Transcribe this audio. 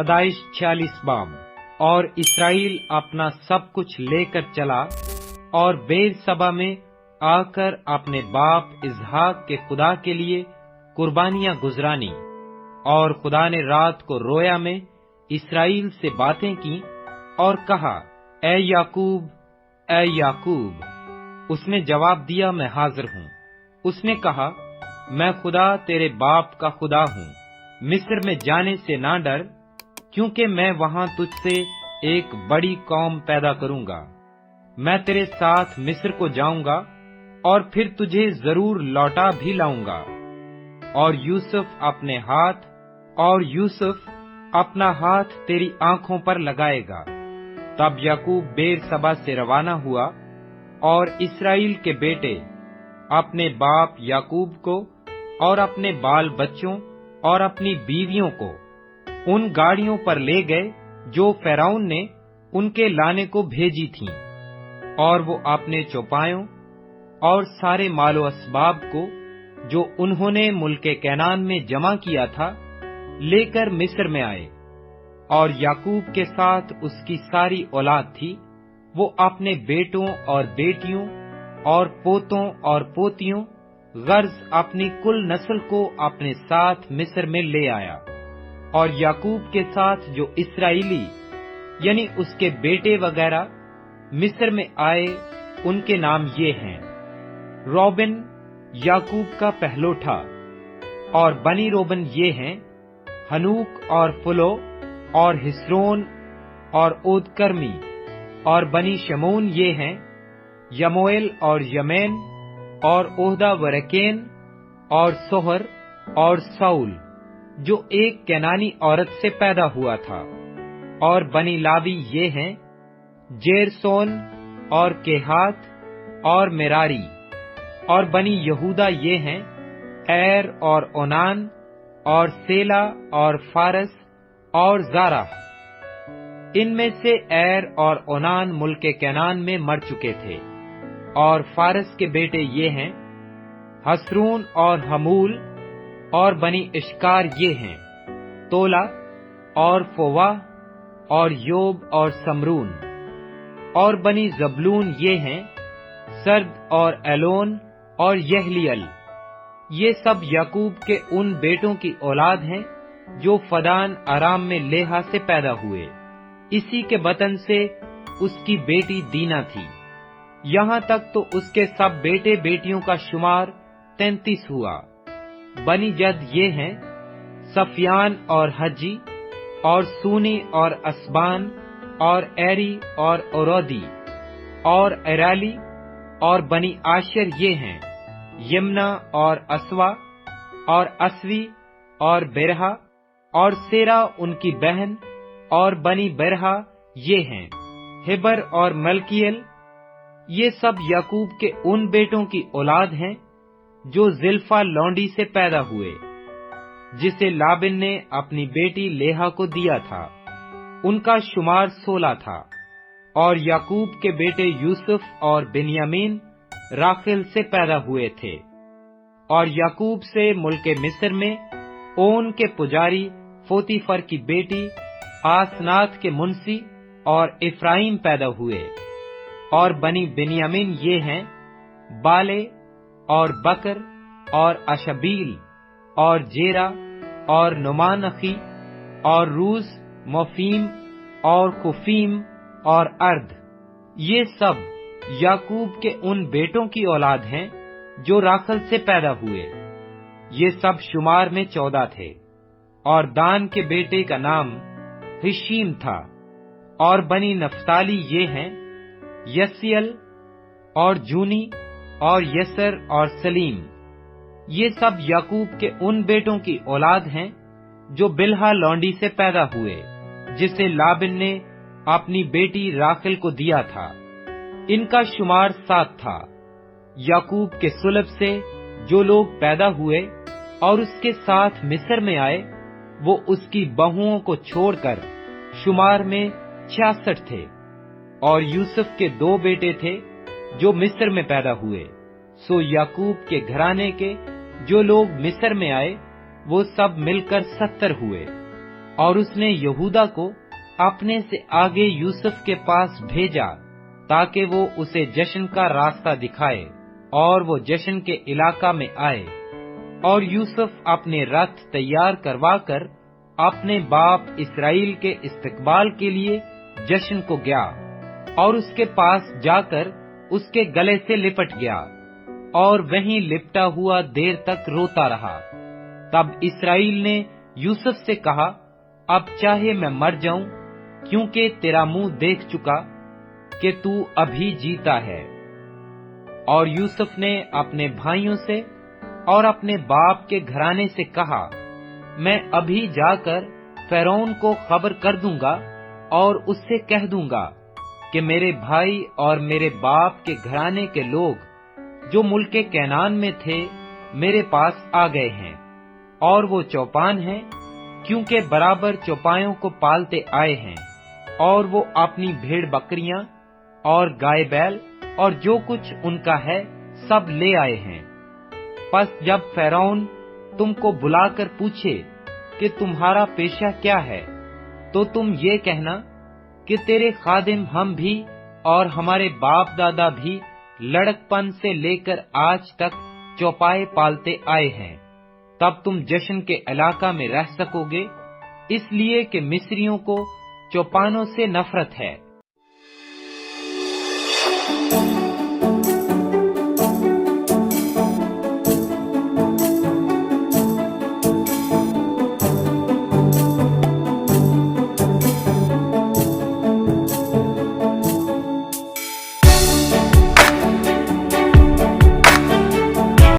पैदाइश 46 बाब। और इसराइल अपना सब कुछ लेकर चला और बेरसबा में आकर अपने बाप इसहाक के खुदा के लिए कुर्बानियां गुजरानी। और खुदा ने रात को रोया में इसराइल से बातें की और कहा, ए याकूब, ए याकूब। उसने जवाब दिया, मैं हाजिर हूँ। उसने कहा, मैं खुदा तेरे बाप का खुदा हूँ। मिस्र में जाने से ना डर, क्योंकि मैं वहां तुझसे एक बड़ी कौम पैदा करूंगा। मैं तेरे साथ मिस्र को जाऊंगा और फिर तुझे जरूर लौटा भी लाऊंगा। और यूसुफ अपना हाथ तेरी आंखों पर लगाएगा। तब याकूब बेरसबा से रवाना हुआ और इसराइल के बेटे अपने बाप याकूब को और अपने बाल बच्चों और अपनी बीवियों को उन गाड़ियों पर ले गए जो फिरौन ने उनके लाने को भेजी थीं। और वो अपने चौपायों और सारे मालो असबाब को जो उन्होंने मुल्के कैनान में जमा किया था लेकर मिस्र में आए। और याकूब के साथ उसकी सारी औलाद थी। वो अपने बेटों और बेटियों और पोतों और पोतियों गर्ज अपनी कुल नस्ल को अपने साथ मिस्र में ले आया। और याकूब के साथ जो इसराइली यानी उसके बेटे वगैरह मिस्र में आए, उनके नाम ये हैं। रोबन याकूब का पहलोठा। और बनी रोबन ये हैं, हनूक और फुलो और हिस्रोन और ओदकर्मी। और बनी शमून ये हैं, यमोएल और यमैन और ओहदा व रकेन और सोहर और साउल, जो एक कैनानी औरत से पैदा हुआ था। और बनी लावी ये हैं, जेरसोन और केहात और मेरारी। और बनी यहूदा ये हैं, एर और ओनान और सेला और फारस और जारा। इनमें से एर और ओनान मुल्के कैनान में मर चुके थे। और फारस के बेटे ये हैं, हसरून और हमूल। और बनी इश्कार ये हैं, तोला और फोवा और योब और समरून। और बनी जबलून ये हैं, सर्द और एलोन और यहलियल। ये सब याकूब के उन बेटों की औलाद हैं जो फदान आराम में लेहा से पैदा हुए। इसी के बतन से उसकी बेटी दीना थी। यहाँ तक तो उसके सब बेटे बेटियों का शुमार 33 हुआ। बनी जद ये हैं, सफियान और हज्जी और सूनी और असबान और एरी और ओरोदी और एराली। और बनी आशर ये हैं, यमना और असवा और असवी और बेरहा और सेरा उनकी बहन। और बनी बेरहा ये हैं, हेबर और मलकीएल। ये सब याकूब के उन बेटों की औलाद हैं जो जिल्फा लौंडी से पैदा हुए, जिसे लाबिन ने अपनी बेटी लेहा को दिया था। उनका शुमार 16 था। और याकूब के बेटे यूसुफ और बिन्यामीन राखेल से पैदा हुए थे। और याकूब से मुल्के मिस्र में ओन के पुजारी फोतीफर की बेटी आसनात के मुंशी और इफ्राइम पैदा हुए। और बनी बिन्यामीन ये हैं, बाले और बकर और अशबील और जेरा और नुमानखी और रूस, मोफीम और कुफीम और अर्द। ये सब याकूब के उन बेटों की औलाद हैं जो राखल से पैदा हुए। ये सब शुमार में 14 थे। और दान के बेटे का नाम हिशीम था। और बनी नफ्ताली ये हैं, यसियल और जूनी और यसर और सलीम। ये सब याकूब के उन बेटों की औलाद हैं जो बिल्हा लौंडी से पैदा हुए, जिसे लाबिन ने अपनी बेटी राखेल को दिया था। इनका शुमार 7 था। याकूब के सुलभ से जो लोग पैदा हुए और उसके साथ मिस्र में आए, वो उसकी बहुओं को छोड़कर शुमार में 66 थे। और यूसुफ के 2 बेटे थे जो मिस्र में पैदा हुए। सो याकूब के घराने के जो लोग मिस्र में आए, वो सब मिलकर 70 हुए। और उसने यहूदा को अपने से आगे यूसुफ के पास भेजा ताकि वो उसे जश्न का रास्ता दिखाए, और वो जश्न के इलाका में आए। और यूसुफ अपने रथ तैयार करवाकर अपने बाप इस्राएल के इस्तकबाल के लिए जश्न को गया, और उसके पास जाकर उसके गले से लिपट गया, और वहीं लिपटा हुआ देर तक रोता रहा। तब इस्राएल ने यूसुफ से कहा, अब चाहे मैं मर जाऊं, क्योंकि तेरा मुंह देख चुका कि तू अभी जीता है। और यूसुफ ने अपने भाइयों से और अपने बाप के घराने से कहा, मैं अभी जाकर फ़िरौन को खबर कर दूंगा और उससे कह दूंगा कि मेरे भाई और मेरे बाप के घराने के लोग जो मुल्के कैनान में थे मेरे पास आ गए हैं, और वो चौपान हैं, क्योंकि बराबर चौपायों को पालते आए हैं, और वो अपनी भेड़ बकरियां और गाय बैल और जो कुछ उनका है सब ले आए हैं। बस जब फ़िरौन तुमको बुलाकर पूछे कि तुम्हारा पेशा क्या है, तो तुम ये कहना कि तेरे खादिम हम भी और हमारे बाप दादा भी लड़कपन से लेकर आज तक चौपाए पालते आए हैं। तब तुम जश्न के इलाका में रह सकोगे, इसलिए कि मिस्रियों को चौपानों से नफरत है।